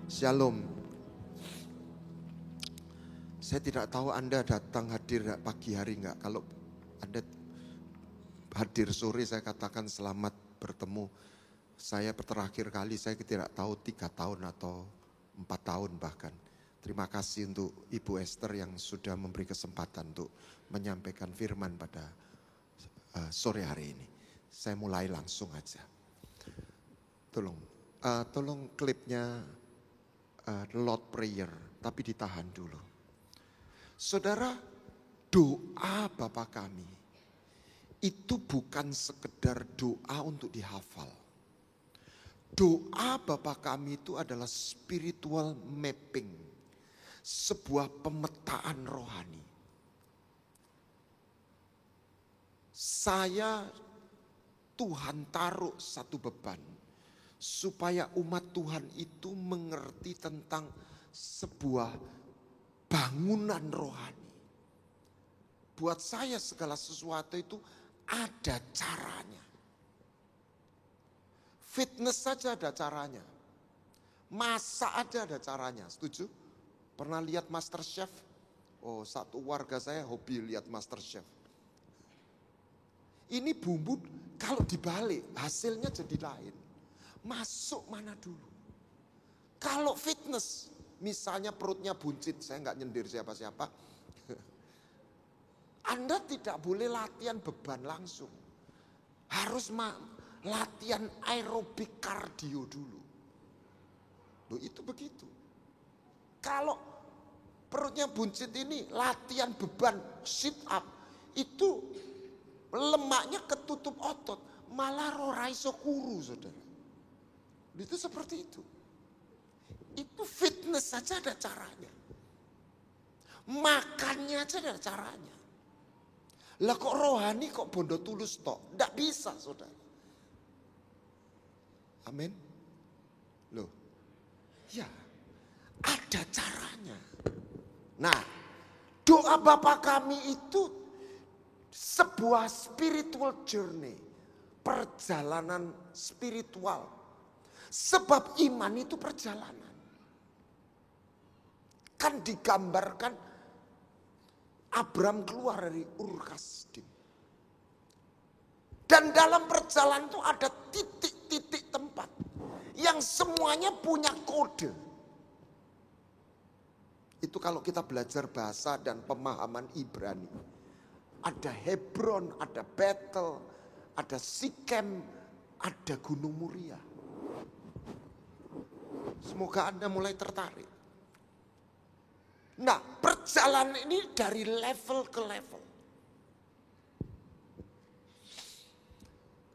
Shalom. Saya tidak tahu Anda datang hadir pagi hari enggak. Kalau Anda hadir sore, saya katakan selamat bertemu. Saya terakhir kali saya tidak tahu 3 tahun atau 4 tahun bahkan. Terima kasih untuk Ibu Esther yang sudah memberi kesempatan untuk menyampaikan firman pada sore hari ini. Saya mulai langsung aja. Tolong klipnya Lord Prayer, tapi ditahan dulu. Saudara, doa Bapa kami itu bukan sekedar doa untuk dihafal. Doa Bapa kami itu adalah spiritual mapping, sebuah pemetaan rohani. Tuhan taruh satu beban supaya umat Tuhan itu mengerti tentang sebuah bangunan rohani. Buat saya segala sesuatu itu ada caranya. Fitness saja ada caranya. Masak aja ada caranya, setuju? Pernah lihat MasterChef? Oh, satu warga saya hobi lihat MasterChef. Ini bumbu kalau dibalik hasilnya jadi lain. Masuk mana dulu? Kalau fitness, misalnya perutnya buncit, saya nggak nyindir siapa-siapa. Anda tidak boleh latihan beban langsung. Harus latihan aerobik kardio dulu. Loh, itu begitu. Kalau perutnya buncit ini latihan beban sit up, itu lemaknya ketutup otot, malah roraiso kuru, saudara. Itu seperti itu. Itu fitness saja ada caranya. Makannya aja ada caranya. Lah kok rohani kok bondo tulus tok? Nggak bisa, saudara. Amin. Loh, ya ada caranya. Nah, doa Bapa kami itu sebuah spiritual journey, perjalanan spiritual. Sebab iman itu perjalanan. Kan digambarkan Abram keluar dari Ur Kasdim. Dan dalam perjalanan itu ada titik-titik tempat yang semuanya punya kode. Itu kalau kita belajar bahasa dan pemahaman Ibrani. Ada Hebron, ada Betel, ada Sikem, ada Gunung Muria. Semoga Anda mulai tertarik. Nah, perjalanan ini dari level ke level.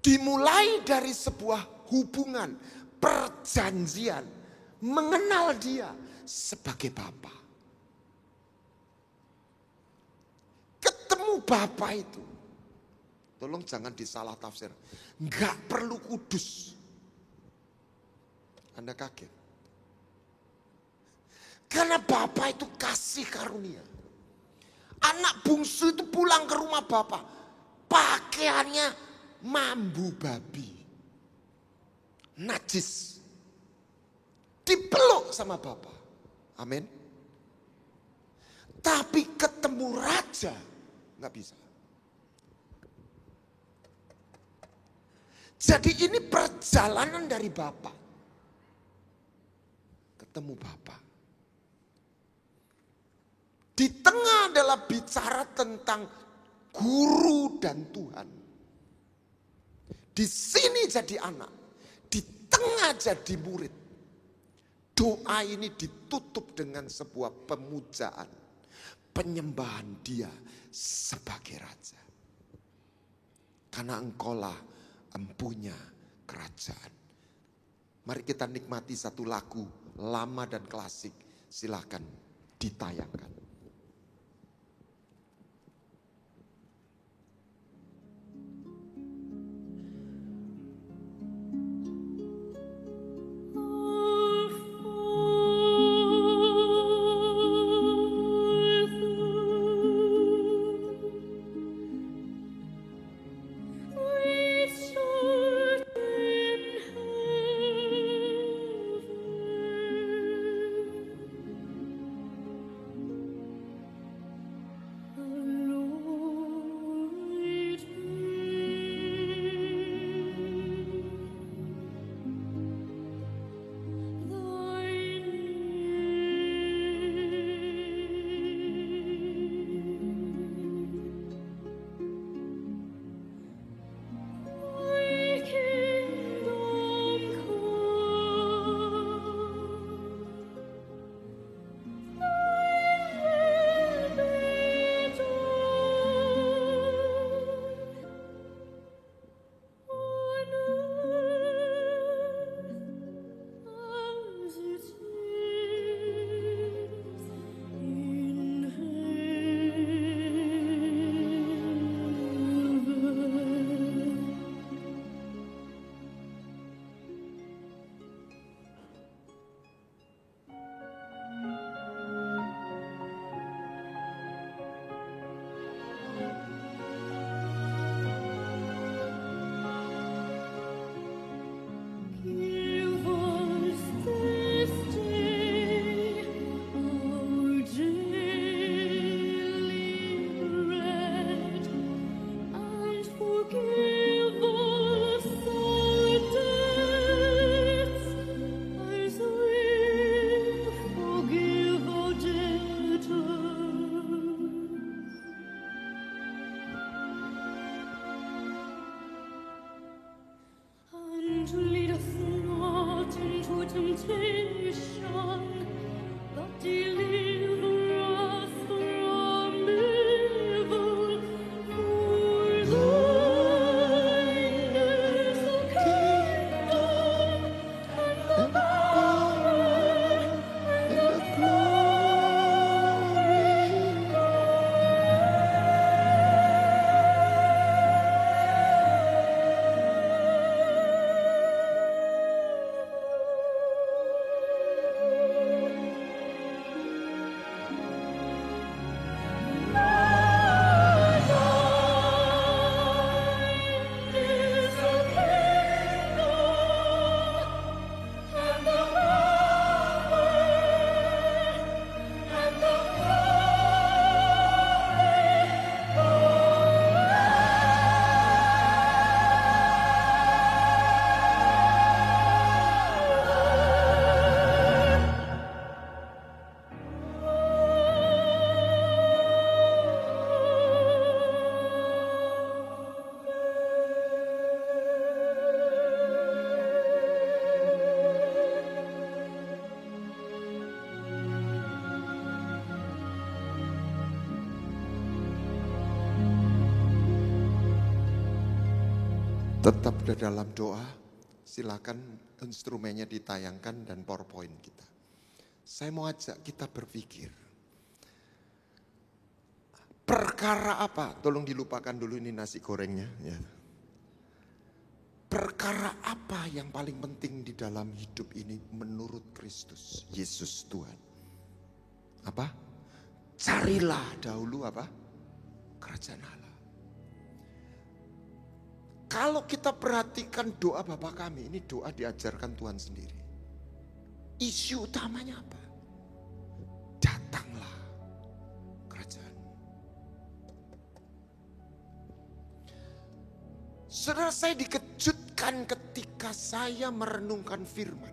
Dimulai dari sebuah hubungan, perjanjian, mengenal dia sebagai Bapa. Ketemu Bapa itu, tolong jangan disalah tafsir, nggak perlu kudus. Anda kaget. Karena Bapa itu kasih karunia. Anak bungsu itu pulang ke rumah Bapa, pakaiannya mambu babi, najis, dipeluk sama Bapa. Amin. Tapi ketemu raja nggak bisa. Jadi ini perjalanan dari Bapa ketemu Bapa. Di tengah adalah bicara tentang guru dan Tuhan. Di sini jadi anak, di tengah jadi murid. Doa ini ditutup dengan sebuah pemujaan, penyembahan dia sebagai raja. Karena engkaulah empunya kerajaan. Mari kita nikmati satu lagu lama dan klasik. Silakan ditayangkan. Tetap di dalam doa, silakan instrumennya ditayangkan dan PowerPoint kita. Saya mau ajak kita berpikir. Perkara apa? Tolong dilupakan dulu ini nasi gorengnya. Ya. Perkara apa yang paling penting di dalam hidup ini menurut Kristus, Yesus Tuhan? Apa? Carilah dahulu apa? Kerajaan Allah. Kalau kita perhatikan doa Bapa kami, ini doa diajarkan Tuhan sendiri. Isu utamanya apa? Datanglah kerajaan. Saudara, saya dikejutkan ketika saya merenungkan firman.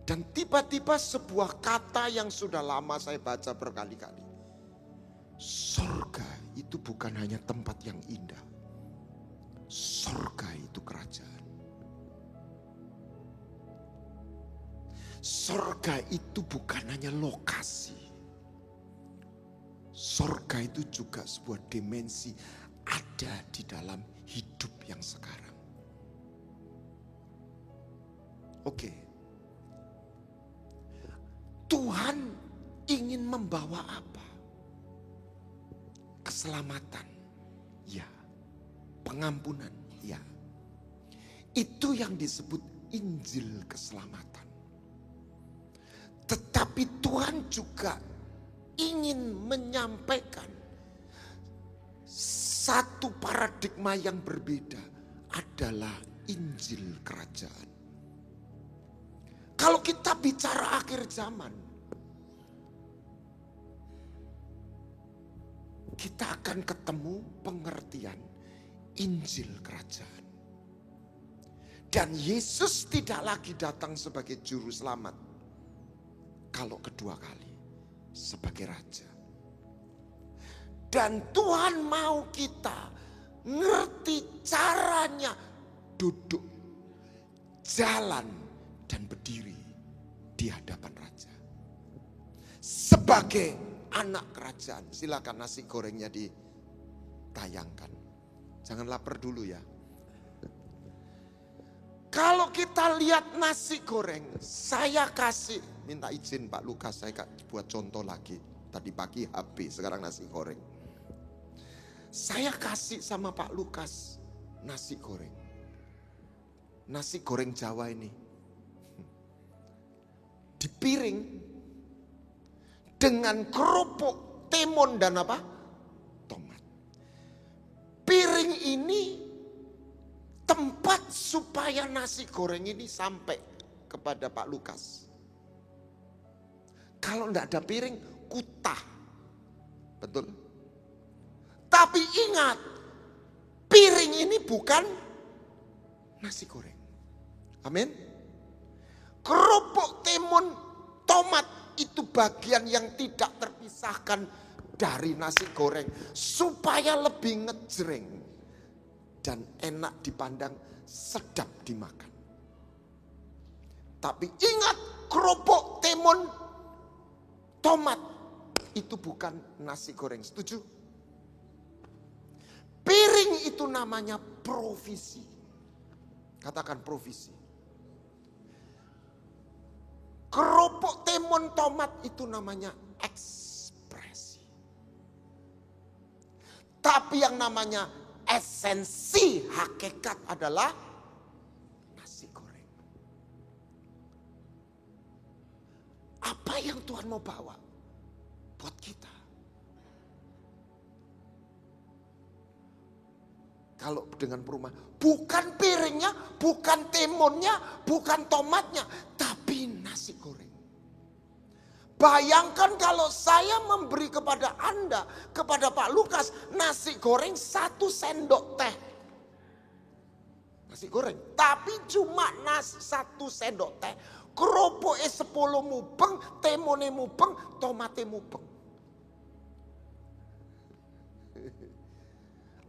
Dan tiba-tiba sebuah kata yang sudah lama saya baca berkali-kali. Sorga itu bukan hanya tempat yang indah. Sorga itu kerajaan. Sorga itu bukan hanya lokasi. Sorga itu juga sebuah dimensi ada di dalam hidup yang sekarang. Oke. Tuhan ingin membawa apa? Keselamatan, ya. Pengampunan, ya. Itu yang disebut Injil keselamatan. Tetapi Tuhan juga ingin menyampaikan satu paradigma yang berbeda adalah Injil kerajaan. Kalau kita bicara akhir zaman, kita akan ketemu pengertian Injil kerajaan. Dan Yesus tidak lagi datang sebagai juru selamat. Kalau kedua kali sebagai raja. Dan Tuhan mau kita ngerti caranya duduk, jalan, dan berdiri di hadapan raja. Sebagai anak kerajaan. Silakan nasi gorengnya ditayangkan. Jangan lapar dulu ya. Kalau kita lihat nasi goreng, saya kasih, minta izin Pak Lukas, saya buat contoh lagi. Tadi pagi HP, sekarang nasi goreng. Saya kasih sama Pak Lukas nasi goreng. Nasi goreng Jawa ini. Di piring. Dengan kerupuk, timun dan apa? Tomat. Piring ini tempat supaya nasi goreng ini sampai kepada Pak Lukas. Kalau enggak ada piring, kutah. Betul? Tapi ingat, piring ini bukan nasi goreng. Amin. Kerupuk, timun, tomat itu bagian yang tidak terpisahkan dari nasi goreng. Supaya lebih ngejreng. Dan enak dipandang, sedap dimakan. Tapi ingat, kerupuk, timun, tomat itu bukan nasi goreng. Setuju? Piring itu namanya provisi. Katakan provisi. Kerupuk, timun, tomat itu namanya ekspresi. Tapi yang namanya esensi hakikat adalah nasi goreng. Apa yang Tuhan mau bawa buat kita? Kalau dengan perumahan, bukan piringnya, bukan timunnya, bukan tomatnya, tapi nasi goreng. Bayangkan kalau saya memberi kepada Anda, kepada Pak Lukas, nasi goreng 1 sendok teh. Nasi goreng, tapi cuma 1 sendok teh. Kerupuknya 10 mubeng, timunnya mubeng, tomatnya mubeng.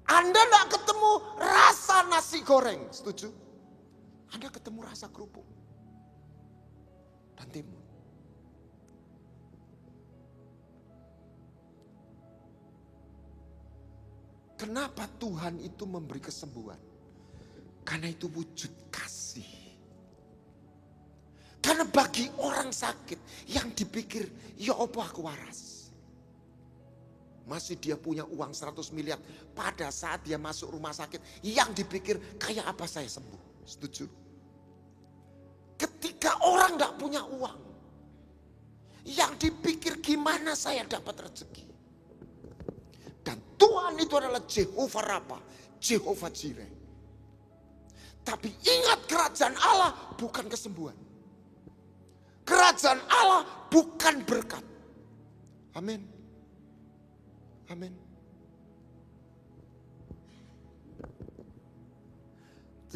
Anda tidak ketemu rasa nasi goreng, setuju? Anda ketemu rasa kerupuk dan timun. Kenapa Tuhan itu memberi kesembuhan? Karena itu wujud kasih. Karena bagi orang sakit yang dipikir, ya apa aku waras. Masih dia punya uang 100 miliar. Pada saat dia masuk rumah sakit, yang dipikir kayak apa saya sembuh. Setuju? Ketika orang gak punya uang, yang dipikir gimana saya dapat rezeki. Dan Tuhan itu adalah Jehovah Rafa, Jehovah Jireh. Tapi ingat, kerajaan Allah bukan kesembuhan. Kerajaan Allah bukan berkat. Amin. Amin.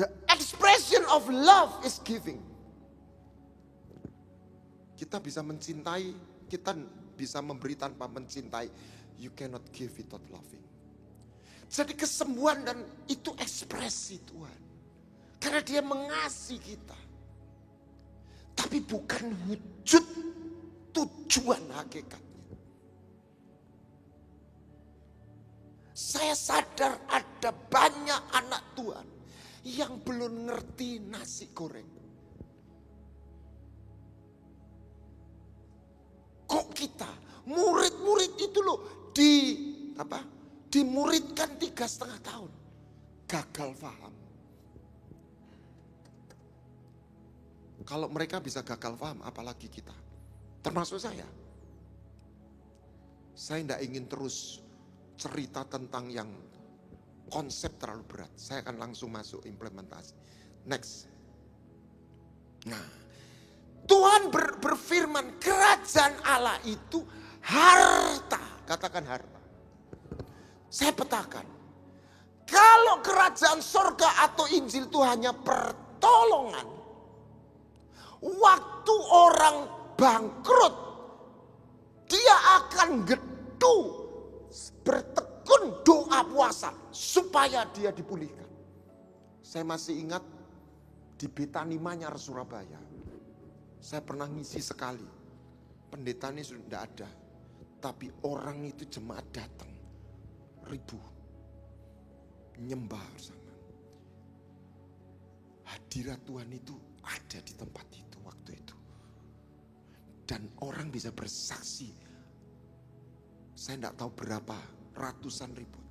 The expression of love is giving. Kita bisa mencintai, kita bisa memberi tanpa mencintai. You cannot give without loving. Jadi kesembuhan dan itu ekspresi Tuhan. Karena dia mengasihi kita. Tapi bukan wujud tujuan hakikatnya. Saya sadar ada banyak anak Tuhan yang belum ngerti nasi goreng. Kok kita murid-murid itu loh dimuridkan 3,5 tahun. Gagal paham. Kalau mereka bisa gagal paham, apalagi kita. Termasuk saya. Saya tidak ingin terus cerita tentang yang konsep terlalu berat. Saya akan langsung masuk implementasi. Next. Nah, Tuhan berfirman, kerajaan Allah itu harta. Katakan harta. Saya petakan. Kalau kerajaan sorga atau Injil itu hanya pertolongan. Waktu orang bangkrut, dia akan gedu, bertekun doa puasa supaya dia dipulihkan. Saya masih ingat di Betani Manyar, Surabaya. Saya pernah ngisi sekali. Pendeta ini sudah tidak ada. Tapi orang itu jemaat datang. Ribu. Nyembah bersama. Hadirat Tuhan itu ada di tempat itu waktu itu. Dan orang bisa bersaksi. Saya tidak tahu berapa ratusan ribu.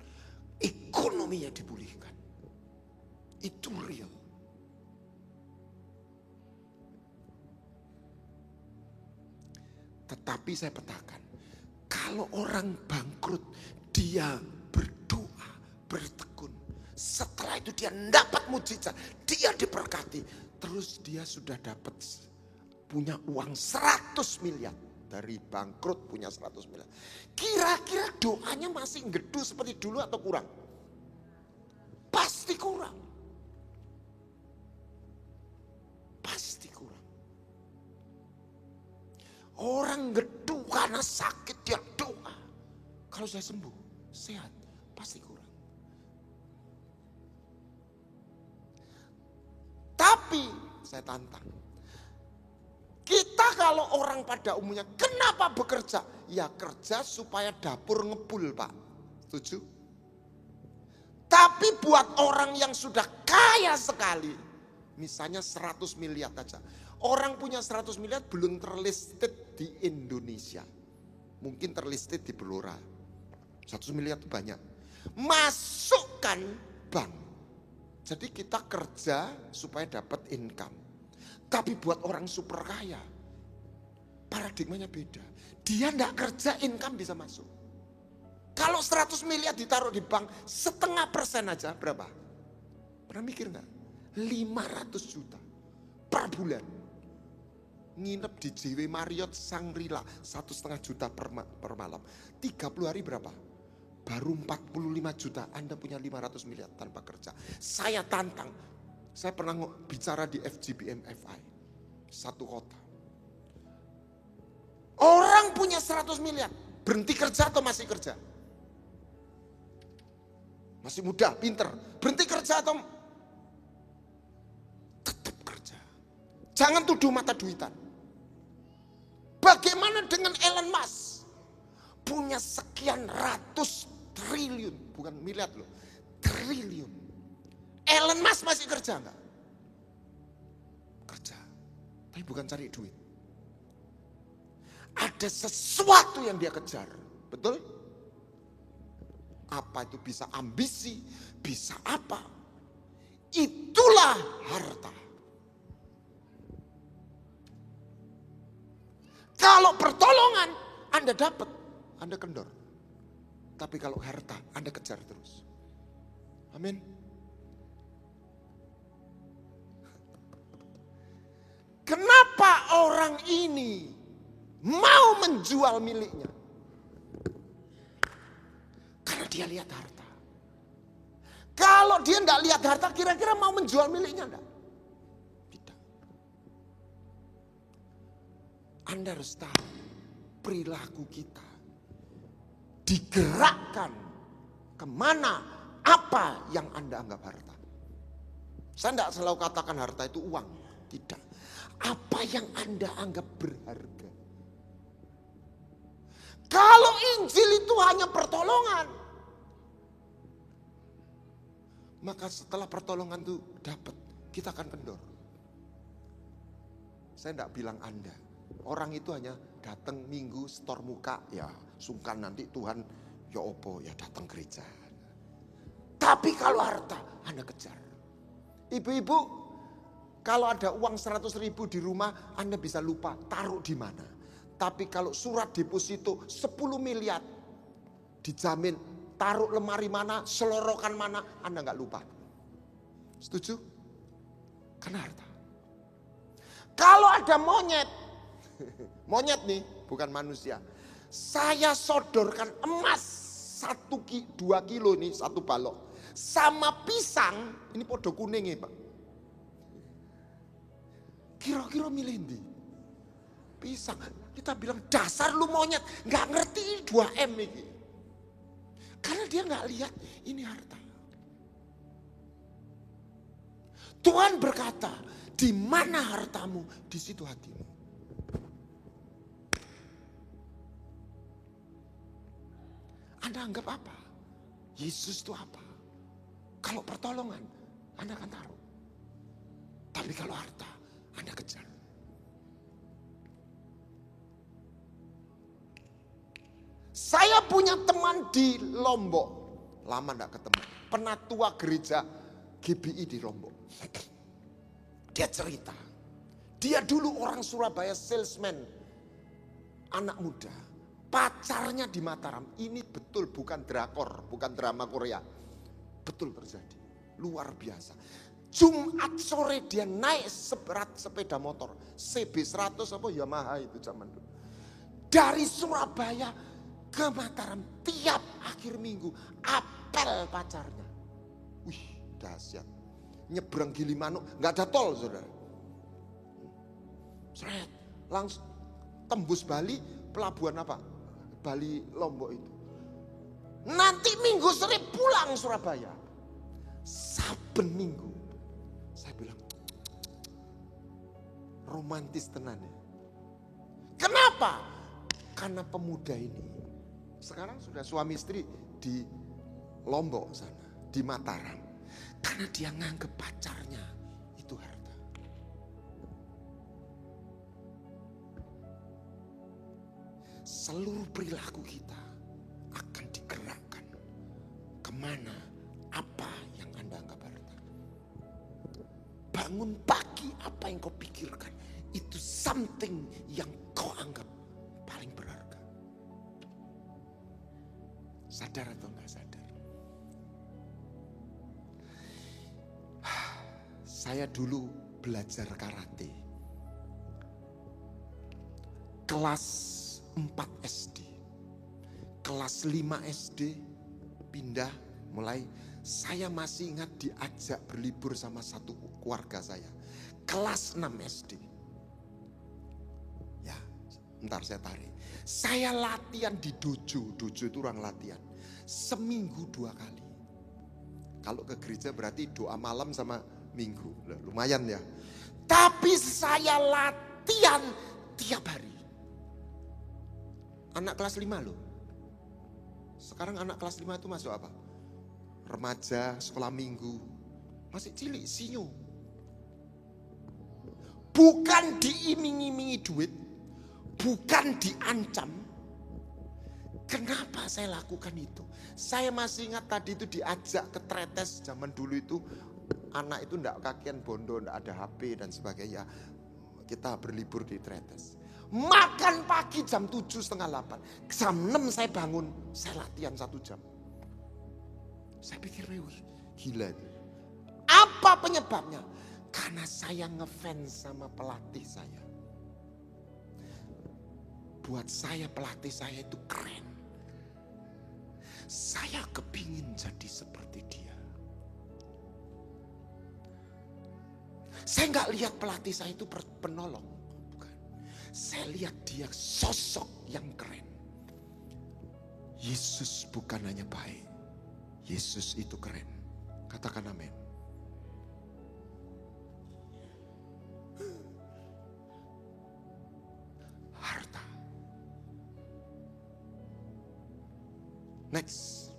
Ekonominya dipulihkan. Itu real. Tetapi saya petakan, kalau orang bangkrut, dia berdoa, bertekun. Setelah itu dia dapat mujizat, dia diberkati. Terus dia sudah dapat punya uang 100 miliar. Dari bangkrut punya 100 miliar. Kira-kira doanya masih gedu seperti dulu atau kurang? Pasti kurang. Pasti kurang. Orang gedu karena sakit dia doa. Kalau saya sembuh, sehat, pasti kurang. Tapi saya tantang. Kita kalau orang pada umumnya kenapa bekerja? Ya kerja supaya dapur ngebul, Pak. Setuju? Tapi buat orang yang sudah kaya sekali, misalnya 100 miliar aja. Orang punya 100 miliar belum terlisted di Indonesia. Mungkin terlisted di Blora. 100 miliar itu banyak. Masukkan bank. Jadi kita kerja supaya dapat income. Tapi buat orang super kaya, paradigmanya beda. Dia enggak kerja, income bisa masuk. Kalau 100 miliar ditaruh di bank, 0,5% aja berapa? Pernah mikir enggak? 500 juta per bulan. Nginep di JW Marriott Shangri-La 1,5 juta per malam. 30 hari berapa? Baru 45 juta. Anda punya 500 miliar tanpa kerja. Saya tantang. Saya pernah bicara di FGBM FI. Satu kota. Orang punya 100 miliar. Berhenti kerja atau masih kerja? Masih muda, pinter. Berhenti kerja atau tetap kerja? Jangan tuduh mata duitan. Bagaimana dengan Elon Musk? Punya sekian ratus triliun, bukan miliar loh, triliun. Elon Musk masih kerja enggak? Kerja, tapi bukan cari duit. Ada sesuatu yang dia kejar, betul? Apa itu? Bisa ambisi, bisa apa? Itulah harta. Kalau pertolongan Anda dapat, Anda kendor. Tapi kalau harta Anda kejar terus. Amin. Kenapa orang ini mau menjual miliknya? Karena dia lihat harta. Kalau dia tidak lihat harta, kira-kira mau menjual miliknya enggak? Tidak. Anda harus tahu, perilaku kita digerakkan kemana, apa yang Anda anggap harta. Saya tidak selalu katakan harta itu uang. Tidak. Apa yang Anda anggap berharga. Kalau Injil itu hanya pertolongan, maka setelah pertolongan itu dapat, kita akan kendor. Saya tidak bilang Anda. Orang itu hanya datang minggu, setor muka, ya sungkan nanti Tuhan, ya opo, ya datang gereja. Tapi kalau harta, Anda kejar. Ibu-ibu, kalau ada uang 100.000 di rumah, Anda bisa lupa taruh di mana. Tapi kalau surat deposito 10 miliar, dijamin taruh lemari mana, selorokan mana, Anda nggak lupa. Setuju? Karena harta. Kalau ada monyet, monyet nih, bukan manusia. Saya sodorkan emas 2 kilo nih, 1 balok. Sama pisang, ini podo kuning ya Pak. Kira-kira milih ndi? Pisang. Kita bilang dasar lu monyet, nggak ngerti 2M ini. Karena dia nggak lihat ini harta. Tuhan berkata, di mana hartamu, di situ hatimu. Anda anggap apa? Yesus itu apa? Kalau pertolongan, Anda akan taruh. Tapi kalau harta, Anda kejar. Saya punya teman di Lombok. Lama enggak ketemu. Penatua gereja GBI di Lombok. Dia cerita. Dia dulu orang Surabaya salesman. Anak muda. Pacarnya di Mataram. Ini betul bukan drakor. Bukan drama Korea. Betul terjadi. Luar biasa. Jumat sore dia naik seberat sepeda motor. CB100 apa Yamaha itu zaman dulu. Dari Surabaya ke Mataram tiap akhir minggu apel pacarnya. Wih, dahsyat. Nyebrang Gilimanuk, nggak ada tol, saudara. Seret, langsung tembus Bali, pelabuhan apa? Bali Lombok itu. Nanti minggu sore pulang Surabaya. Saben minggu. Saya bilang, romantis tenan ya. Kenapa? Karena pemuda ini sekarang sudah suami istri di Lombok sana, di Mataram. Karena dia nganggep pacarnya itu harta. Seluruh perilaku kita akan digerakkan kemana, apa yang Anda anggap harta. Bangun pagi, apa yang kau pikirkan, itu something yang kau anggap paling berharga. Sadar atau enggak sadar? Saya dulu belajar karate. Kelas 4 SD. Kelas 5 SD pindah mulai. Saya masih ingat diajak berlibur sama satu keluarga saya. Kelas 6 SD. Ya, ntar saya tarik. Saya latihan di dojo. Dojo itu ruang latihan. Seminggu 2 kali. Kalau ke gereja berarti doa malam sama minggu. Lumayan ya. Tapi saya latihan tiap hari. Anak kelas 5 loh. Sekarang anak kelas 5 itu masuk apa? Remaja, sekolah minggu. Masih cilik, sinyo. Bukan diiming-imingi duit, bukan diancam. Kenapa saya lakukan itu? Saya masih ingat tadi itu diajak ke Tretes. Zaman dulu itu anak itu enggak kakian bondo, enggak ada HP dan sebagainya. Kita berlibur di Tretes. Makan pagi jam 7, setengah 8. Jam 6 saya bangun, saya latihan 1 jam. Saya pikir, gila itu. Apa penyebabnya? Karena saya ngefans sama pelatih saya. Buat saya pelatih saya itu keren. Saya kepingin jadi seperti dia. Saya nggak lihat pelatih saya itu penolong. Bukan. Saya lihat dia sosok yang keren. Yesus bukan hanya baik. Yesus itu keren. Katakan amin. Harta. Next.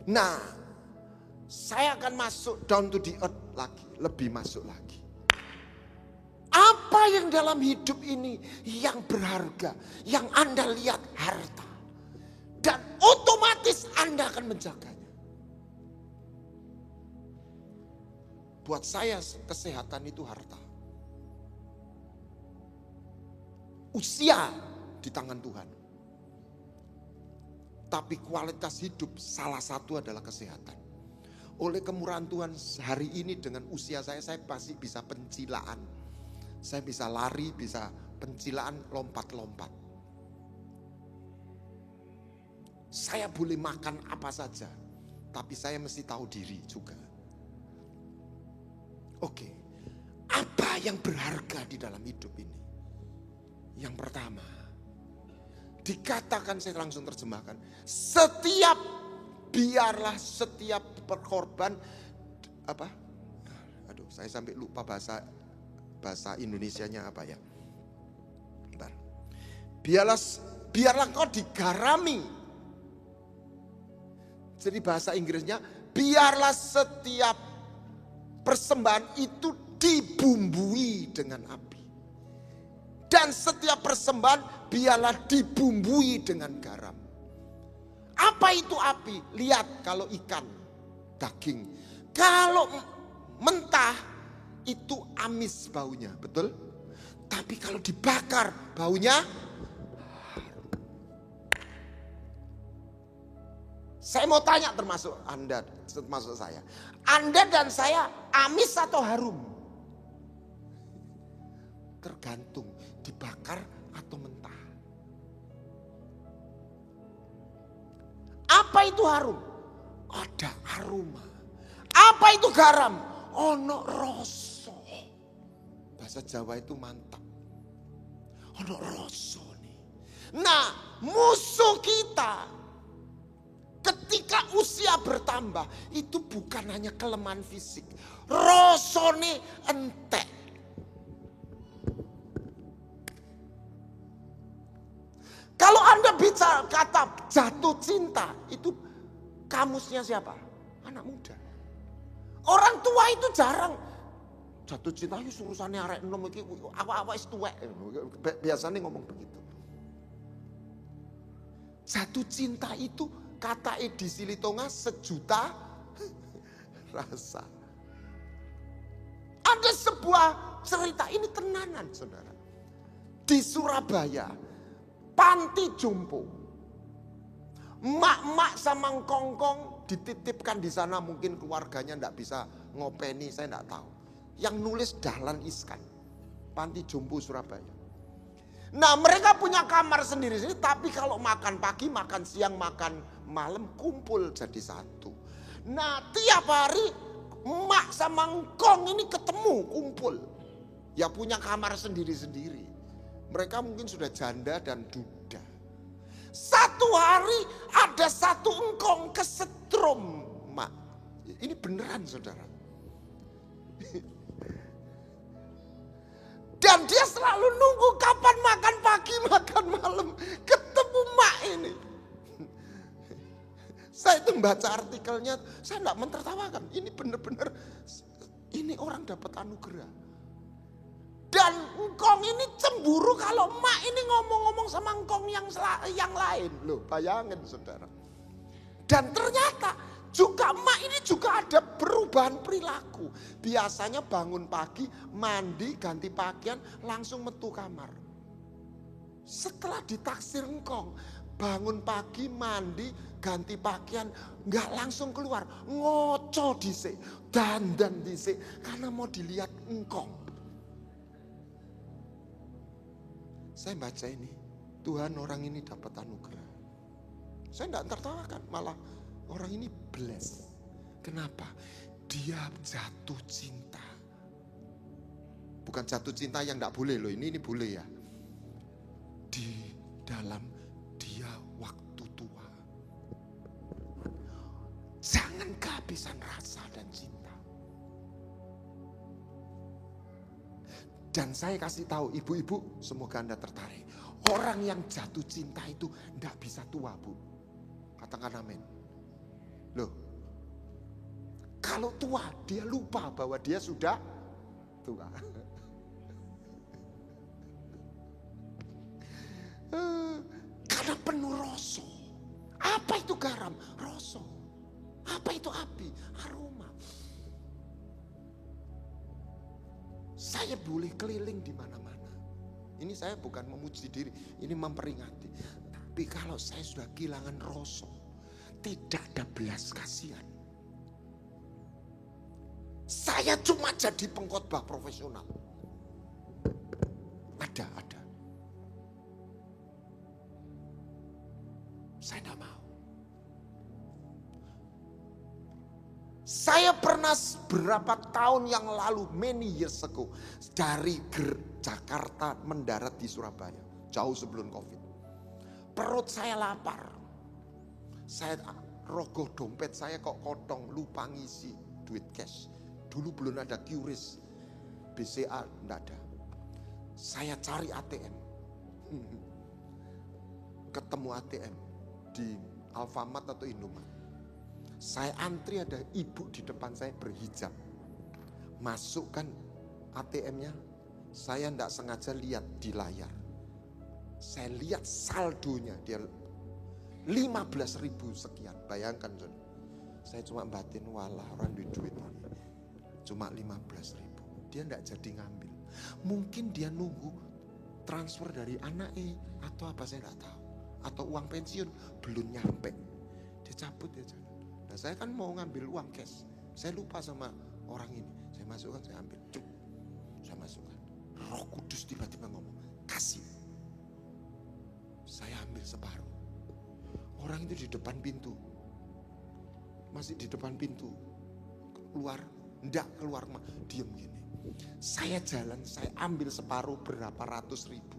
Nah, saya akan masuk down to the earth lagi. Lebih masuk lagi. Apa yang dalam hidup ini yang berharga, yang Anda lihat harta. Dan otomatis Anda akan menjaganya. Buat saya kesehatan itu harta. Usia di tangan Tuhan. Tapi kualitas hidup salah satu adalah kesehatan. Oleh kemurahan Tuhan hari ini dengan usia saya pasti bisa pencilaan. Saya bisa lari, bisa pencilaan, lompat-lompat. Saya boleh makan apa saja. Tapi saya mesti tahu diri juga. Oke, apa yang berharga di dalam hidup ini? Yang pertama, dikatakan, saya langsung terjemahkan, biarlah setiap berkorban, saya sampai lupa bahasa Indonesianya apa ya. Bentar. Biarlah kau digarami. Jadi bahasa Inggrisnya, biarlah setiap persembahan itu dibumbui dengan api. Dan setiap persembahan biarlah dibumbui dengan garam. Apa itu api? Lihat kalau ikan, daging. Kalau mentah itu amis baunya, betul? Tapi kalau dibakar baunya harum. Saya mau tanya termasuk Anda, termasuk saya. Anda dan saya amis atau harum? Tergantung dibakar atau mentah. Apa itu harum? Ada aroma. Apa itu garam? Ono rasa. Bahasa Jawa itu mantap. Ono rasa nih. Nah, musuh kita ketika usia bertambah itu bukan hanya kelemahan fisik. Rasane entek. Kalau Anda bicara kata jatuh cinta, itu kamusnya siapa? Anak muda. Orang tua itu jarang jatuh cinta, itu urusannya arek enom iki awak-awak wis tuwek. Biasanya ngomong begitu. Jatuh cinta itu kata di Silitonga 1.000.000 rasa. Ada sebuah cerita, ini tenanan saudara. Di Surabaya. Panti jompo. Mak-mak sama ngkongkong dititipkan di sana, mungkin keluarganya enggak bisa ngopeni, saya enggak tahu. Yang nulis Dahlan Iskan. Panti jompo Surabaya. Nah, mereka punya kamar sendiri, tapi kalau makan pagi, makan siang, makan malam kumpul jadi satu. Nah, tiap hari mak sama ngkong ini ketemu kumpul. Ya punya kamar sendiri-sendiri. Mereka mungkin sudah janda dan duda. Satu hari ada satu engkong kesetrum, mak. Ini beneran saudara. Dan dia selalu nunggu kapan makan pagi, makan malam. Ketemu mak ini. membaca artikelnya, saya enggak mentertawakan. Ini benar-benar, ini orang dapat anugerah. Dan engkong ini cemburu kalau emak ini ngomong-ngomong sama engkong yang lain. Loh, bayangin saudara. Dan ternyata juga emak ini juga ada perubahan perilaku. Biasanya bangun pagi, mandi, ganti pakaian, langsung metu kamar. Setelah ditaksir engkong, bangun pagi, mandi, ganti pakaian, nggak langsung keluar. Ngoco dhisik, dandan dhisik, karena mau dilihat engkong. Saya baca ini, Tuhan orang ini dapat anugerah. Saya enggak tertawakan, malah orang ini blessed. Kenapa? Dia jatuh cinta. Bukan jatuh cinta yang enggak boleh loh, ini boleh ya. Di dalam dia waktu tua. Jangan kehabisan rasa dan cinta. Dan saya kasih tahu ibu-ibu, semoga Anda tertarik. Orang yang jatuh cinta itu enggak bisa tua, Bu. Katakan amin. Loh, kalau tua dia lupa bahwa dia sudah tua. Karena penuh rasa. Apa itu garam? Rasa. Apa itu api? Aroma. Saya boleh keliling di mana-mana. Ini saya bukan memuji diri, ini memperingati. Tapi kalau saya sudah kehilangan rasa, tidak ada belas kasihan. Saya cuma jadi pengkhotbah profesional. Ada. Saya tidak mau. Saya pernah berapa tahun yang lalu, many years ago, dari Jakarta mendarat di Surabaya, jauh sebelum COVID. Perut saya lapar. Saya rogoh dompet saya kok kotong, lupa ngisi duit cash. Dulu belum ada QRIS, BCA enggak ada. Saya cari ATM. Ketemu ATM di Alfamart atau Indomaret. Saya antri, ada ibu di depan saya berhijab. Masukkan ATM-nya, saya enggak sengaja lihat di layar. Saya lihat saldonya, dia 15.000 sekian. Bayangkan, John. Saya cuma batin, walah orang duit ini. Cuma 15.000. Dia enggak jadi ngambil. Mungkin dia nunggu transfer dari anaknya atau apa, saya enggak tahu. Atau uang pensiun belum nyampe. Dia cabut aja. Nah, saya kan mau ngambil uang cash. Saya lupa sama orang ini. Saya masukkan, saya ambil. Cuk. Saya masukkan. Roh Kudus tiba-tiba ngomong, kasih. Saya ambil separuh. Orang itu di depan pintu. Masih di depan pintu. Keluar, enggak keluar, diem gini. Saya jalan, saya ambil separuh berapa ratus ribu.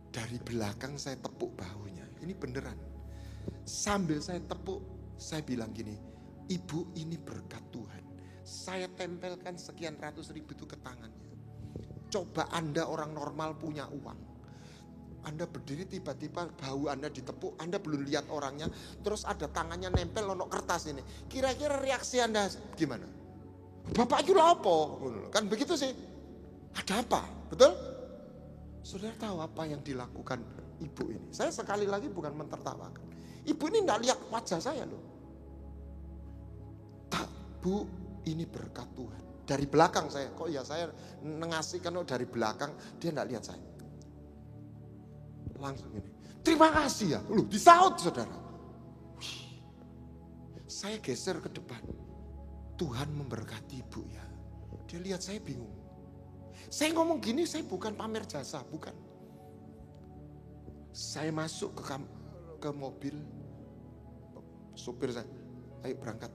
Dari belakang saya tepuk bahunya. Ini beneran. Sambil saya tepuk, saya bilang gini, ibu ini berkat Tuhan. Saya tempelkan sekian ratus ribu itu ke tangannya. Coba Anda orang normal punya uang. Anda berdiri tiba-tiba bahu Anda ditepuk, Anda belum lihat orangnya, terus ada tangannya nempel ono kertas ini. Kira-kira reaksi Anda gimana? Bapak itu apa? Kan begitu sih. Ada apa? Betul? Saudara tahu apa yang dilakukan ibu ini? Saya sekali lagi bukan mentertawakan. Ibu ini enggak lihat wajah saya loh. Tak, Bu, ini berkat Tuhan. Dari belakang saya, kok ya saya ngasihkan dari belakang, dia enggak lihat saya. Langsung ini, terima kasih ya. Loh, disaut saudara. Saya geser ke depan. Tuhan memberkati ibu ya. Dia lihat saya bingung. Saya ngomong gini, saya bukan pamer jasa, bukan. Saya masuk ke mobil, supir saya, ayo berangkat,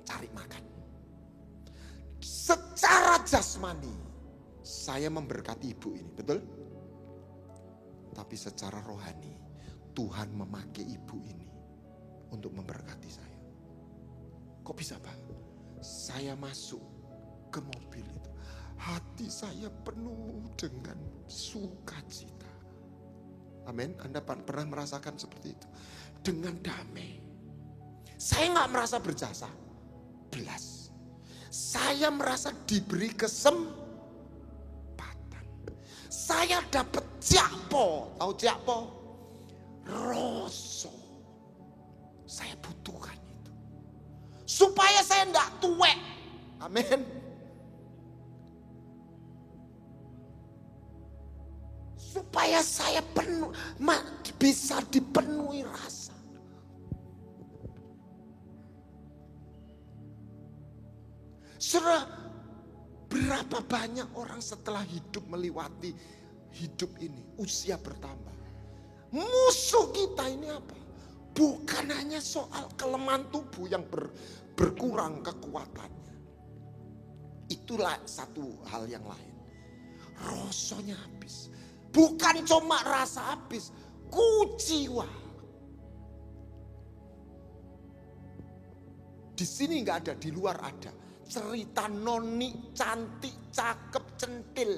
cari makan. Secara jasmani, saya memberkati ibu ini, betul? Tapi secara rohani, Tuhan memakai ibu ini untuk memberkati saya. Kok bisa, Pak? Saya masuk ke mobil itu, hati saya penuh dengan sukacita. Amin. Anda pernah merasakan seperti itu? Dengan damai. Saya nggak merasa berjasa. Belas. Saya merasa diberi kesempatan. Saya dapat jakpo. Tahu jakpo? Roso. Saya butuhkan itu. Supaya saya enggak tuwek. Amin. Supaya saya penuh, bisa dipenuhi rasa. Saudara, berapa banyak orang setelah hidup melewati hidup ini, usia bertambah. Musuh kita ini apa? Bukan hanya soal kelemahan tubuh yang berkurang kekuatannya. Itulah satu hal yang lain. Rasanya habis. Bukan cuma rasa habis, kuciwa. Di sini nggak ada, di luar ada. Cerita noni cantik, cakep, centil.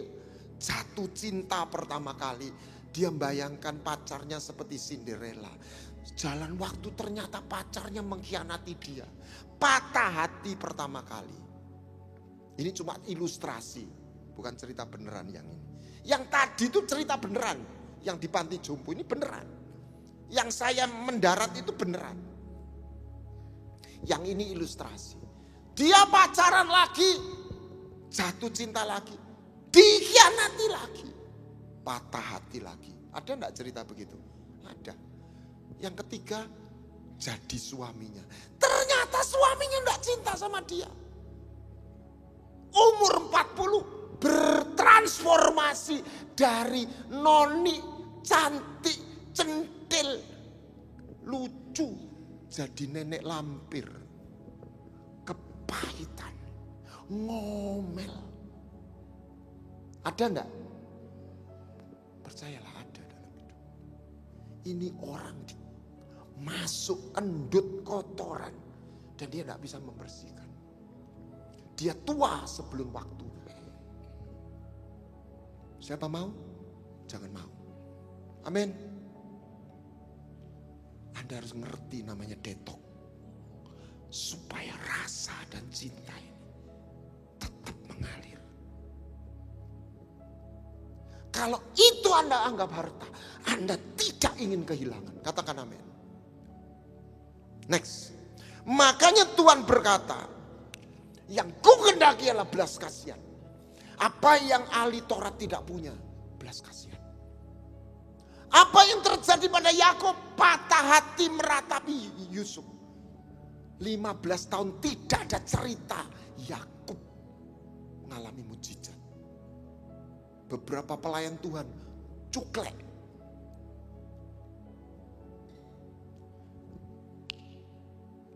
Jatuh cinta pertama kali. Dia membayangkan pacarnya seperti Cinderella. Jalan waktu ternyata pacarnya mengkhianati dia. Patah hati pertama kali. Ini cuma ilustrasi, bukan cerita beneran yang ini. Yang tadi itu cerita beneran. Yang di panti jompo ini beneran. Yang saya mendarat itu beneran. Yang ini ilustrasi. Dia pacaran lagi, jatuh cinta lagi, dikhianati lagi, patah hati lagi. Ada enggak cerita begitu? Ada. Yang ketiga, jadi suaminya. Ternyata suaminya enggak cinta sama dia. Umur 40 bertransformasi dari noni cantik, centil, lucu, jadi nenek lampir. Kepahitan, ngomel. Ada enggak? Percayalah ada dalam hidup. Ini orang masuk endut kotoran dan dia enggak bisa membersihkan. Dia tua sebelum waktu. Siapa mau? Jangan mau. Amin. Anda harus ngerti namanya detok. Supaya rasa dan cinta ini tetap mengalir. Kalau itu Anda anggap harta, Anda tidak ingin kehilangan. Katakan amin. Next. Makanya Tuhan berkata, yang ku kehendaki adalah belas kasihan. Apa yang ahli Taurat tidak punya? Belas kasihan. Apa yang terjadi pada Yakub? Patah hati meratapi Yusuf. 15 tahun tidak ada cerita Yakub mengalami mujizat. Beberapa pelayan Tuhan cuklek.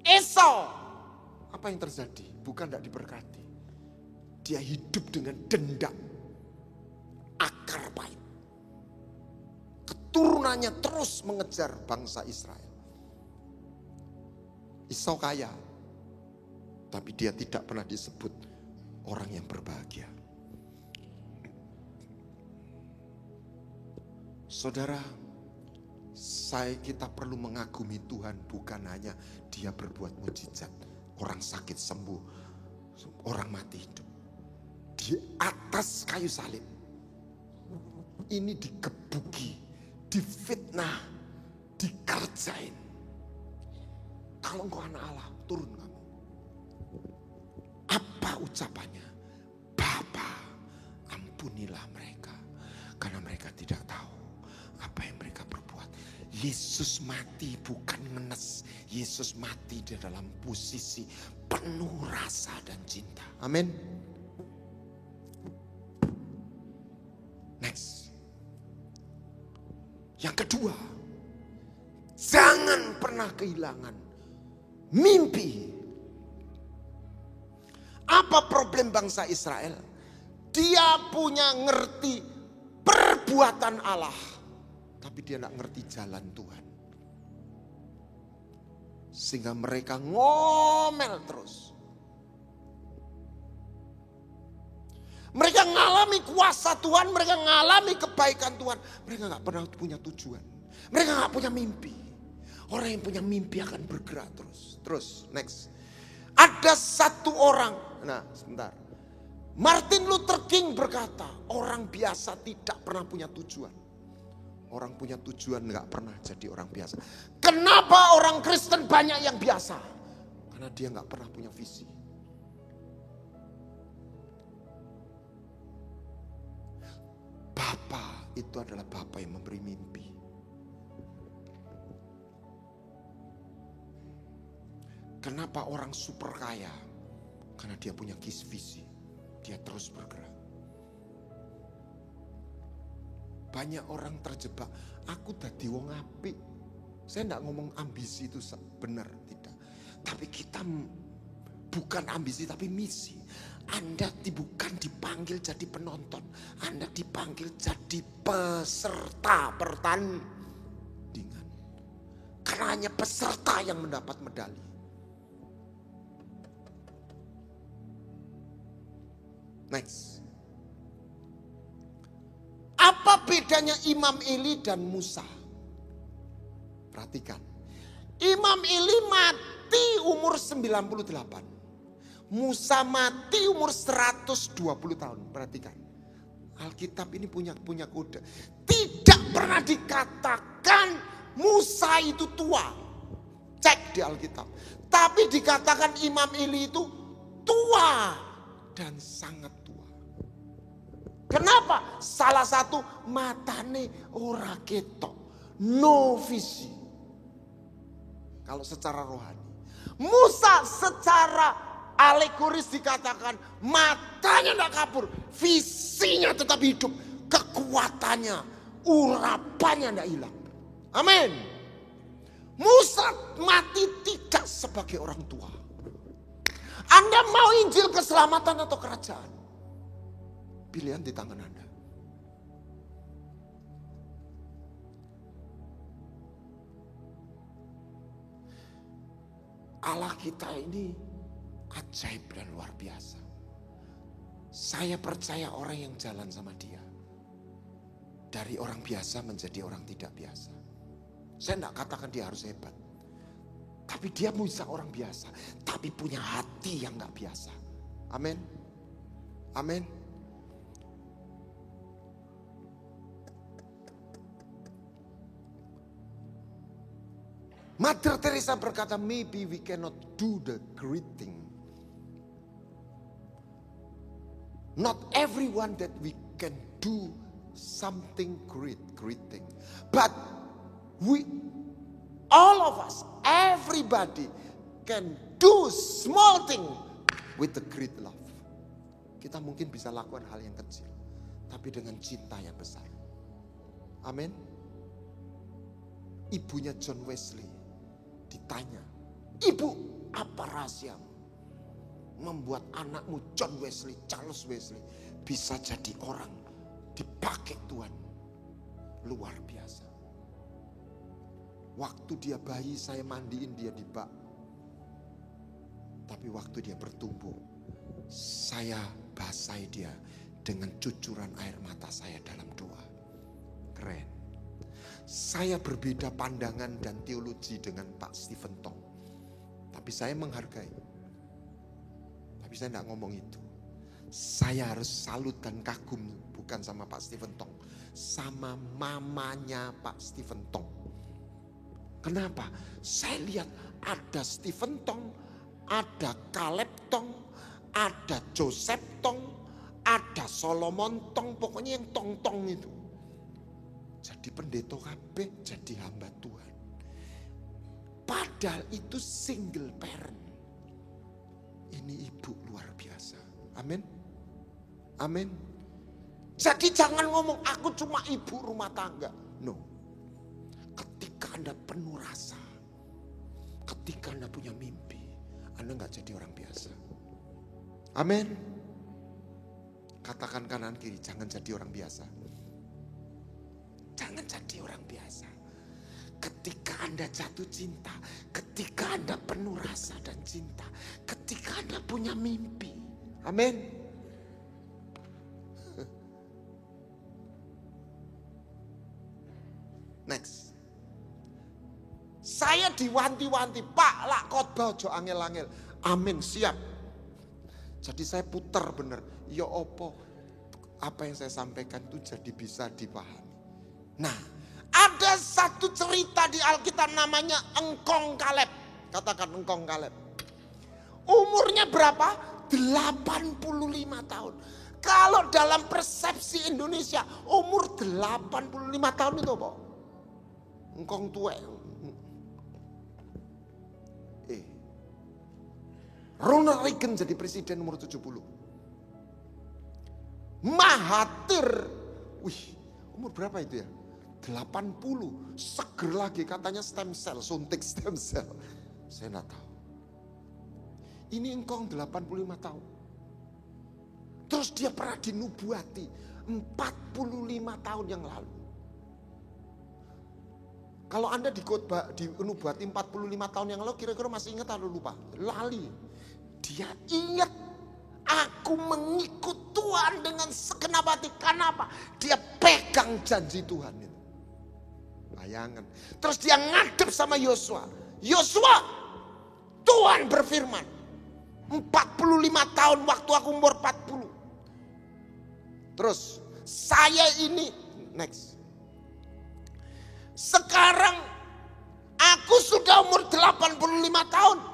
Esau, apa yang terjadi? Bukan tidak diberkati. Dia hidup dengan dendam, akar pahit. Keturunannya terus mengejar bangsa Israel. Esau kaya, tapi dia tidak pernah disebut orang yang berbahagia. Saudara, kita perlu mengagumi Tuhan, bukan hanya dia berbuat mujizat. Orang sakit sembuh, orang mati hidup. Di atas kayu salib. Ini digebuki, difitnah, dikerjain. Kalau engkau anak Allah, turun kamu. Apa ucapannya? Bapa, ampunilah mereka. Karena mereka tidak tahu apa yang mereka berbuat. Yesus mati bukan ngenes. Yesus mati di dalam posisi penuh rasa dan cinta. Amin. Next. Yang kedua, jangan pernah kehilangan mimpi. Apa problem bangsa Israel? Dia punya ngerti perbuatan Allah, tapi dia tidak ngerti jalan Tuhan. Sehingga mereka ngomel terus. Mereka ngalami kuasa Tuhan, mereka ngalami kebaikan Tuhan. Mereka gak pernah punya tujuan. Mereka gak punya mimpi. Orang yang punya mimpi akan bergerak terus. Terus, next. Ada satu orang, nah sebentar. Martin Luther King berkata, orang biasa tidak pernah punya tujuan. Orang punya tujuan gak pernah jadi orang biasa. Kenapa orang Kristen banyak yang biasa? Karena dia gak pernah punya visi. Bapa itu adalah Bapa yang memberi mimpi. Kenapa orang super kaya? Karena dia punya visi. Dia terus bergerak. Banyak orang terjebak. Aku dadi wong apik. Saya tidak ngomong ambisi itu benar, tidak. Tapi kita bukan ambisi tapi misi. Anda bukan dipanggil jadi penonton. Anda dipanggil jadi peserta pertandingan. Karena hanya peserta yang mendapat medali. Next. Apa bedanya Imam Eli dan Musa? Perhatikan. Imam Eli mati umur 98. Musa mati umur 120 tahun. Perhatikan. Alkitab ini punya kode. Tidak pernah dikatakan Musa itu tua. Cek di Alkitab. Tapi dikatakan Imam Eli itu tua dan sangat tua. Kenapa? Salah satu matane ora ketok. No visi. Kalau secara rohani. Musa secara alegoris dikatakan matanya tidak kabur, visinya tetap hidup, kekuatannya, urapannya tidak hilang. Amin. Musa mati tidak sebagai orang tua. Anda mau Injil keselamatan atau kerajaan? Pilihan di tangan Anda. Allah kita ini ajaib dan luar biasa. Saya percaya orang yang jalan sama dia, dari orang biasa menjadi orang tidak biasa. Saya tidak katakan dia harus hebat. Tapi dia bisa orang biasa. Tapi punya hati yang gak biasa. Amin. Amin. Mother Teresa berkata, maybe we cannot do the great thing. Not everyone that we can do something great thing. But we, all of us, everybody can do small thing with the great love. Kita mungkin bisa lakukan hal yang kecil, tapi dengan cinta yang besar. Amin. Ibunya John Wesley ditanya, ibu, apa rahasiamu membuat anakmu John Wesley, Charles Wesley bisa jadi orang dipakai Tuhan luar biasa. Waktu dia bayi saya mandiin dia di bak. Tapi waktu dia bertumbuh saya basahi dia dengan cucuran air mata saya dalam doa. Keren. Saya berbeda pandangan dan teologi dengan Pak Stephen Tong. Tapi saya menghargai. Tapi saya tidak ngomong itu. Saya harus salut dan kagum bukan sama Pak Stephen Tong. Sama mamanya Pak Stephen Tong. Kenapa? Saya lihat ada Stephen Tong, ada Caleb Tong, ada Joseph Tong, ada Solomon Tong. Pokoknya yang tong-tong itu. Jadi pendeta kabeh, jadi hamba Tuhan. Padahal itu single parent. Ini ibu luar biasa. Amin. Amin. Jadi jangan ngomong aku cuma ibu rumah tangga. No. Ketika Anda penuh rasa, ketika Anda punya mimpi, Anda gak jadi orang biasa. Amin. Katakan kanan kiri, jangan jadi orang biasa. Jangan jadi orang biasa. Ketika Anda jatuh cinta, ketika Anda penuh rasa dan cinta, ketika Anda punya mimpi. Amin. Next. Saya diwanti-wanti, Pak lak khotbah ojo angel-angel. Amin, siap. Jadi saya putar bener. Ya apa yang saya sampaikan itu jadi bisa dipahami. Nah, ada satu cerita di Alkitab namanya Engkong Kaleb. Katakan Engkong Kaleb. Umurnya berapa? 85 tahun. Kalau dalam persepsi Indonesia, umur 85 tahun itu apa? Engkong tua. Ronald Reagan jadi presiden umur 70. Mahathir, umur berapa itu ya? 80, seger lagi katanya stem cell, suntik stem cell. Saya enggak tahu. Ini engkong 85 tahun. Terus dia pernah dinubuati 45 tahun yang lalu. Kalau Anda dinubuati 45 tahun yang lalu, kira-kira masih ingat atau lupa? Lali. Dia ingat, aku mengikut Tuhan dengan segenap hati. Kenapa? Dia pegang janji Tuhan itu. Bayangkan. Terus dia ngadep sama Yosua. Yosua, Tuhan berfirman, 45 tahun waktu aku umur 40. Terus saya ini, next. Sekarang aku sudah umur 85 tahun.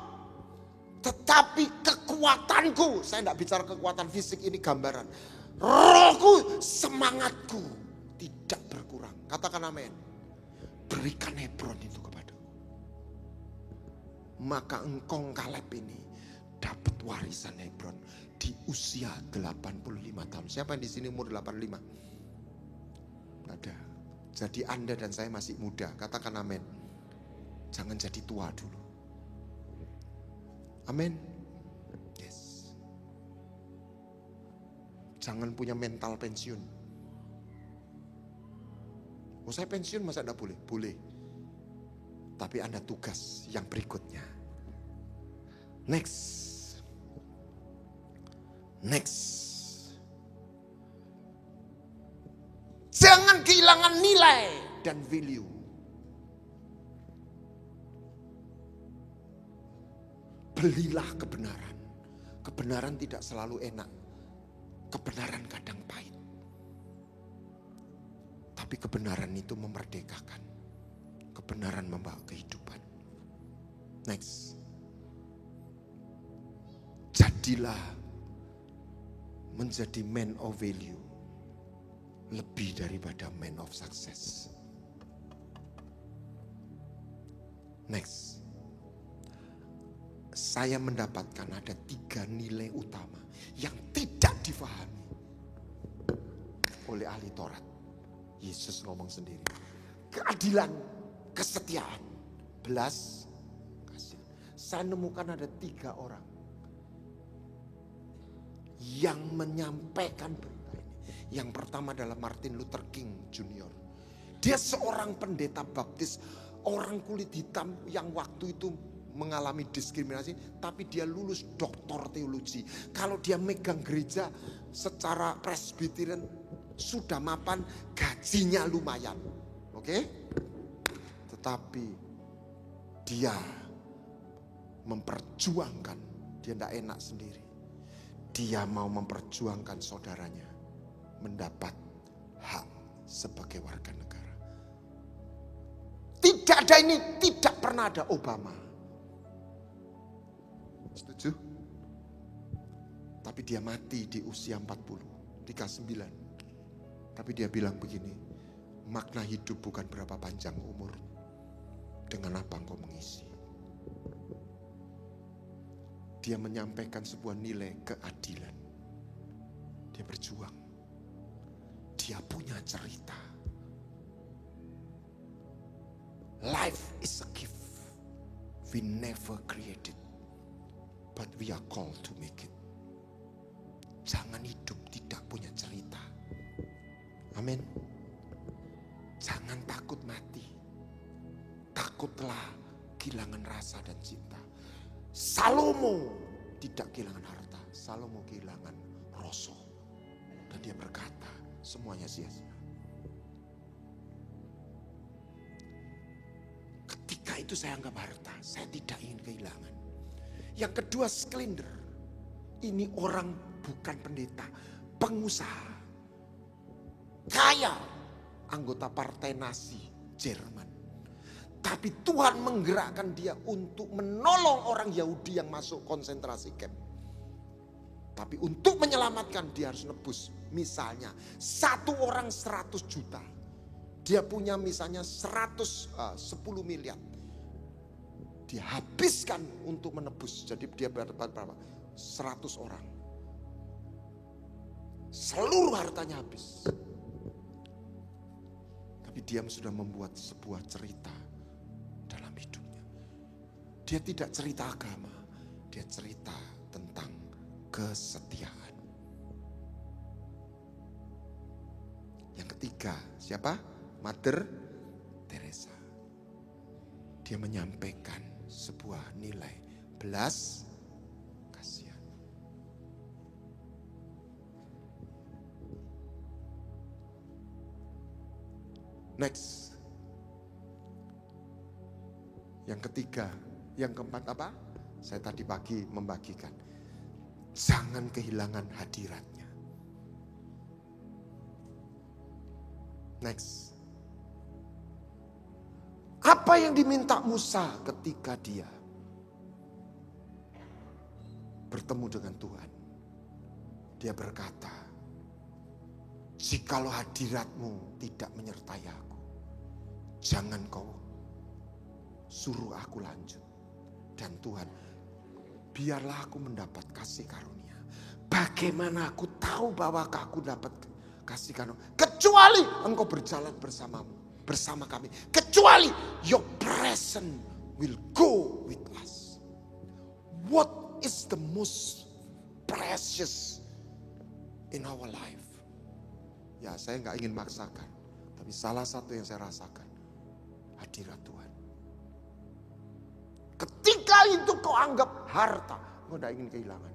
Tetapi kekuatanku, saya tidak bicara kekuatan fisik, ini gambaran. Rohku, semangatku tidak berkurang. Katakan amin. Berikan Hebron itu kepadaku. Maka Engkong Kaleb ini dapat warisan Hebron di usia 85 tahun. Siapa yang di sini umur 85? Ada. Jadi Anda dan saya masih muda. Katakan amin. Jangan jadi tua dulu. Amin. Yes. Jangan punya mental pensiun. Oh, saya pensiun masa enggak boleh? Boleh. Tapi Anda tugas yang berikutnya. Next. Jangan kehilangan nilai dan value. Belilah kebenaran. Kebenaran tidak selalu enak. Kebenaran kadang pahit. Tapi kebenaran itu memerdekakan. Kebenaran membawa kehidupan. Next. Jadilah menjadi man of value. Lebih daripada man of success. Next. Saya mendapatkan ada 3 nilai utama yang tidak difahami oleh ahli Taurat. Yesus ngomong sendiri. Keadilan, kesetiaan, belas kasihan. Saya nemukan ada 3 orang yang menyampaikan berita ini. Yang pertama adalah Martin Luther King Jr. Dia seorang pendeta baptis, orang kulit hitam yang waktu itu mengalami diskriminasi, tapi dia lulus doktor teologi. Kalau dia megang gereja secara presbyterian sudah mapan, gajinya lumayan. Oke? Tetapi dia memperjuangkan, dia tidak enak sendiri. Dia mau memperjuangkan saudaranya mendapat hak sebagai warga negara. Tidak ada ini, tidak pernah ada Obama. Setuju? Tapi dia mati di usia 40, 39. Tapi dia bilang begini, makna hidup bukan berapa panjang umur, dengan apa engkau mengisi. Dia menyampaikan sebuah nilai keadilan. Dia berjuang. Dia punya cerita. Life is a gift. We never created. But we are called to make it. Jangan hidup tidak punya cerita. Amin. Jangan takut mati. Takutlah kehilangan rasa dan cinta. Salomo tidak kehilangan harta. Salomo kehilangan rasa. Dan dia berkata, semuanya sia-sia. Ketika itu saya anggap harta. Saya tidak ingin kehilangan. Yang kedua, Sklender. Ini orang bukan pendeta, pengusaha. Kaya, anggota partai Nazi Jerman. Tapi Tuhan menggerakkan dia untuk menolong orang Yahudi yang masuk konsentrasi camp. Tapi untuk menyelamatkan dia harus nebus. Misalnya satu orang 100 juta. Dia punya misalnya 10 miliar. Dia habiskan untuk menebus. Jadi dia berapa? 100 orang. Seluruh hartanya habis. Tapi dia sudah membuat sebuah cerita dalam hidupnya. Dia tidak cerita agama. Dia cerita tentang kesetiaan. Yang ketiga, siapa? Mother Teresa. Dia menyampaikan sebuah nilai belas kasihan. Next. Yang ketiga, yang keempat apa? Saya tadi pagi membagikan. Jangan kehilangan hadiratnya. Next. Apa yang diminta Musa ketika dia bertemu dengan Tuhan? Dia berkata, jikalau hadiratmu tidak menyertai aku, jangan kau suruh aku lanjut. Dan Tuhan, biarlah aku mendapat kasih karunia. Bagaimana aku tahu bahwa aku dapat kasih karunia? Kecuali engkau berjalan bersama kami. Kecuali your presence will go with us. What is the most precious in our life? Ya, saya nggak ingin maksakan. Tapi salah satu yang saya rasakan, hadirat Tuhan. Ketika itu kau anggap harta, kau tidak ingin kehilangan.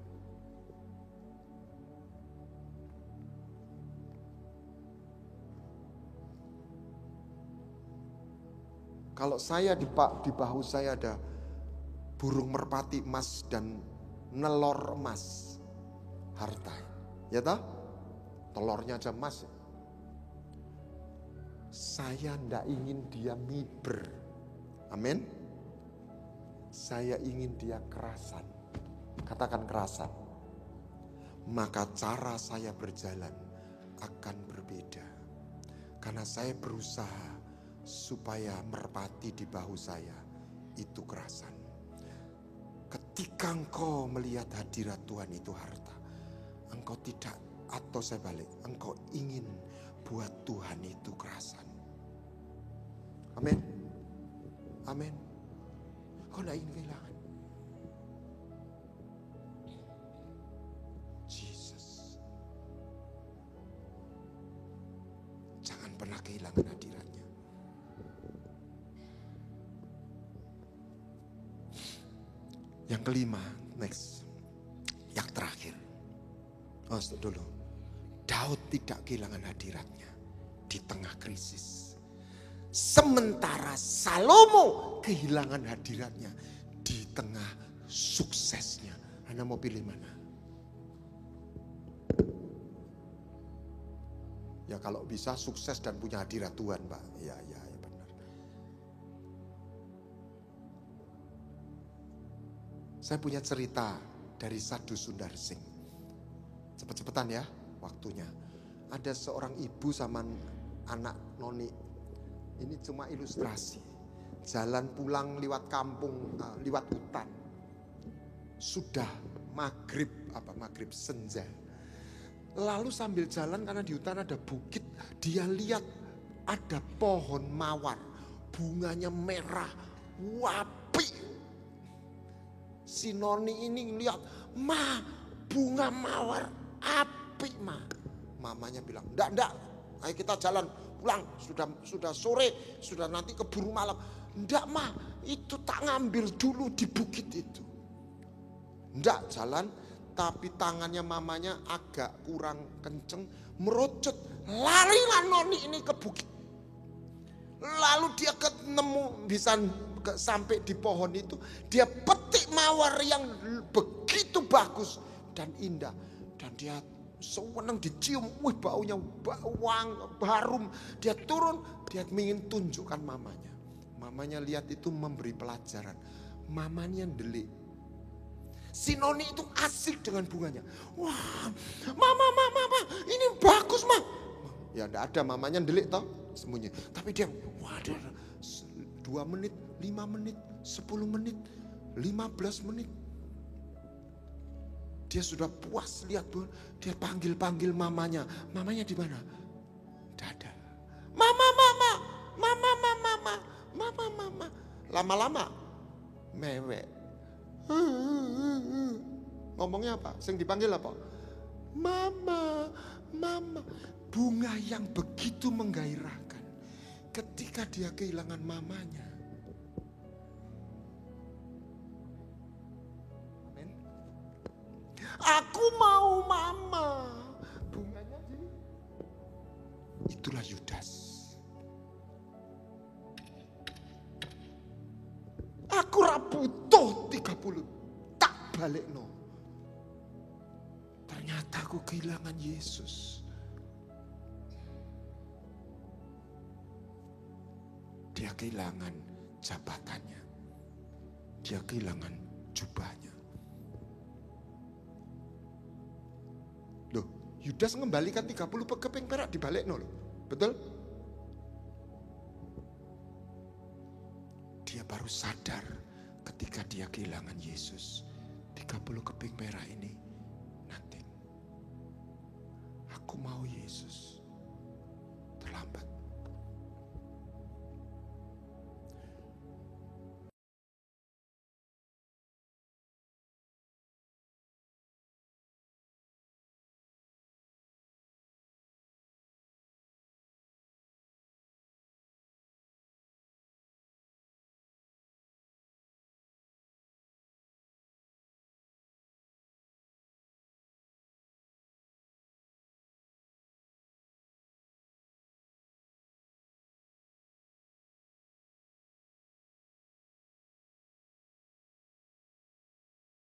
Kalau saya di bahu saya ada burung merpati emas dan nelor emas, harta, ya toh? Telurnya aja emas. Saya tidak ingin dia miber, amin. Saya ingin dia kerasan. Katakan kerasan. Maka cara saya berjalan akan berbeda. Karena saya berusaha supaya merpati di bahu saya itu kerasan. Ketika engkau melihat hadirat Tuhan itu harta, engkau tidak, atau saya balik, engkau ingin buat Tuhan itu kerasan. Amin. Amin. Kau tidak ingin kehilangan. Jesus. Jangan pernah kehilangan hadiratnya. Yang kelima, next. Yang terakhir. Oh, stop dulu. Daud tidak kehilangan hadiratnya di tengah krisis. Sementara Salomo kehilangan hadiratnya di tengah suksesnya. Anda mau pilih mana? Ya kalau bisa sukses dan punya hadirat Tuhan, Pak. Ya benar. Saya punya cerita dari Sadhu Sundar Singh. Cepet-cepetan ya waktunya. Ada seorang ibu sama anak noni. Ini cuma ilustrasi. Jalan pulang lewat kampung, lewat hutan. Sudah maghrib senja. Lalu sambil jalan karena di hutan ada bukit, dia lihat ada pohon mawar. Bunganya merah, wapi. Si noni ini lihat, "Ma, bunga mawar api, Ma." Mamanya bilang, "Enggak, ayo kita jalan pulang, sudah sore, sudah nanti keburu malam." "Enggak, Ma, itu tak ngambil dulu di bukit itu." Enggak, jalan, tapi tangannya mamanya agak kurang kenceng, merucut, larilah noni ini ke bukit. Lalu dia bisa sampai di pohon itu, dia petik mawar yang begitu bagus dan indah. Dan dia senang dicium, baunya harum. Dia turun, dia ingin tunjukkan mamanya. Mamanya lihat itu memberi pelajaran. Mamanya delik. Si Noni itu asik dengan bunganya. Wah, mama, ini bagus mah. Ya enggak ada, mamanya delik toh, sembunyi. Tapi dia, waduh, 2 menit, 5 menit, 10 menit, 15 menit. Dia sudah puas lihat Tuhan. Dia panggil mamanya. Mamanya di mana? Tidak ada. Mama. Lama-lama mewek. Ngomongnya apa? Sing dipanggil apa? Mama. Bunga yang begitu menggairahkan. Ketika dia kehilangan mamanya. Amin. Aku mau mama. Bunganya sih. Itulah Yudas. Aku ra butuh 30. Tak balik no. Ternyata aku kehilangan Yesus. Dia kehilangan jabatannya. Dia kehilangan jubahnya. Loh, Yudas mengembalikan 30 keping perak dibalik no loh. Betul? Dia baru sadar ketika dia kehilangan Yesus. 30 keping perak ini nothing. Aku mau Yesus.